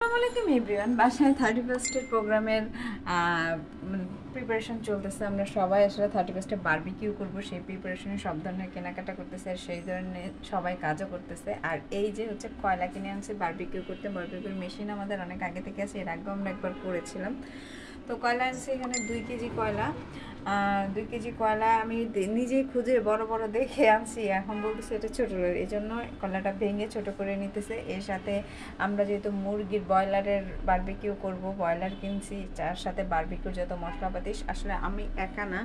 আসসালামাইকুম এভরিওয়ান। বাসায় 31st প্রোগ্রামের প্রিপারেশন চলতেছে। আমরা সবাই আসলে 31 বারবিকিউ করব, সেই প্রিপারেশনে সব ধরনের কেনাকাটা করতেছে, আর সেই ধরনের সবাই কাজও করতেছে। আর এই যে হচ্ছে কয়লা কিনে আনছে বারবিকিউ করতে। বারবিকিউর মেশিন আমাদের অনেক আগে থেকে আছে, এর আগেও আমরা একবার করেছিলাম। তো কয়লা আনছে এখানে 2 কেজি কয়লা। 2 কেজি কয়লা আমি নিজেই খুঁজে বড় বড় দেখে আনছি, এখন বলতেছে এটা ছোটো, এই জন্য কয়লাটা ভেঙে ছোট করে নিতেছে। এর সাথে আমরা যেহেতু মুরগির ব্রয়লারের বারবিকিউ করব, ব্রয়লার কিনছি, যার সাথে বারবিকিউর যত মশলাপাতি, আসলে আমি একা না,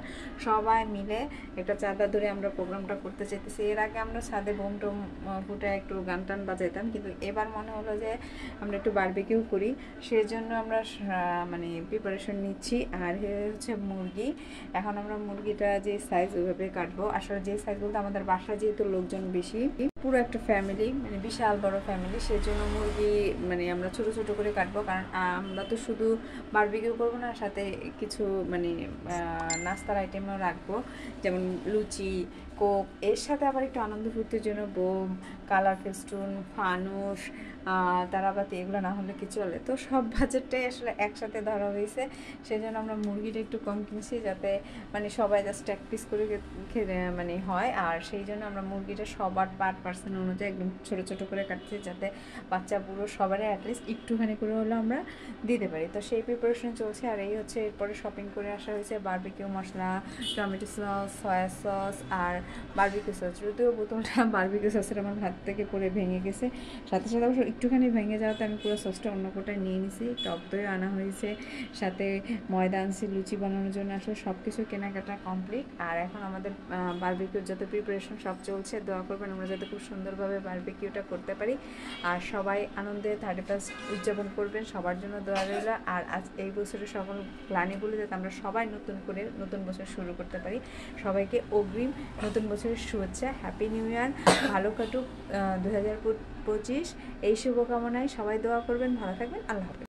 সবাই মিলে একটা চাঁদা ধরে আমরা প্রোগ্রামটা করতে চাইতেছি। এর আগে আমরা ছাদে বোম টোম ফুটে একটু গান টান বাজাইতাম, কিন্তু এবার মনে হলো যে আমরা একটু বারবিকিউ করি, সেই জন্য আমরা মানে প্রিপারেশন নিচ্ছি। আর হচ্ছে মুরগি, এখন আমরা মুরগিটা যে সাইজ ওইভাবে কাটবো। আসলে যে সাইজ বলতে আমাদের বাসা যেহেতু লোকজন বেশি, পুরো একটা ফ্যামিলি, মানে বিশাল বড় ফ্যামিলি, সেই জন্য মুরগি মানে আমরা ছোট ছোট করে কাটবো। কারণ আমরা তো শুধু বারবিকিউ করবো না, সাথে কিছু মানে নাস্তার আইটেমও রাখবো, যেমন লুচি, কোক, এর সাথে আবার একটু আনন্দ ফুর্তির জন্য বোম, কালার ফেস্টুন, ফানুস, তারাবাতি, এগুলো না হলে কি চলে। তো সব বাজেটটাই আসলে একসাথে ধরা হয়েছে, সেই জন্য আমরা মুরগিটা একটু কম কিনছি, যাতে মানে সবাই জাস্ট এক পিস করে মানে হয়। আর সেই জন্য আমরা মুরগিটা সবার পার্সেন্ট অনুযায়ী একদম ছোটো ছোটো করে কাটছি, যাতে বাচ্চা বুড়ো সবারই অ্যাটলিস্ট একটুখানি করে হলেও আমরা দিতে পারি। তো সেই প্রিপারেশন চলছে। আর এই হচ্ছে এরপরে শপিং করে আসা হয়েছে বারবিকিউ মশলা, টমেটো সস, সয়া সস আর বারবিকিউ সস। যদিও বোতলটা বারবিকিউ সসের আমার হাত থেকে পড়ে ভেঙে গেছে, সাথে সাথে অবশ্য একটুখানি ভেঙে যাওয়াতে আমি পুরো সসটা অন্য কোটায় নিয়ে নিছি। টক দই আনা হয়েছে, সাথে ময়দা আনছি লুচি বানানোর জন্য। আসলে সব কিছু কেনাকাটা কমপ্লিট। আর এখন আমাদের বারবিকিউর যত প্রিপারেশন সব চলছে। দোয়া করবেন আমরা যাতে খুব সুন্দরভাবে বারবিকিউটা করতে পারি, আর সবাই আনন্দে 31 উদযাপন করবেন, সবার জন্য দোয়া রইল। আর আজ এই বছরের সকল প্ল্যানিংগুলো যাতে আমরা সবাই নতুন করে নতুন বছর শুরু করতে পারি। সবাইকে অগ্রিম নতুন বছরের শুভেচ্ছা, হ্যাপি নিউ ইয়ার, ভালো কাটুক 2025, এই শুভকামনায় সবাই দোয়া করবেন। ভালো থাকবেন, আল্লাহ হাফেজ।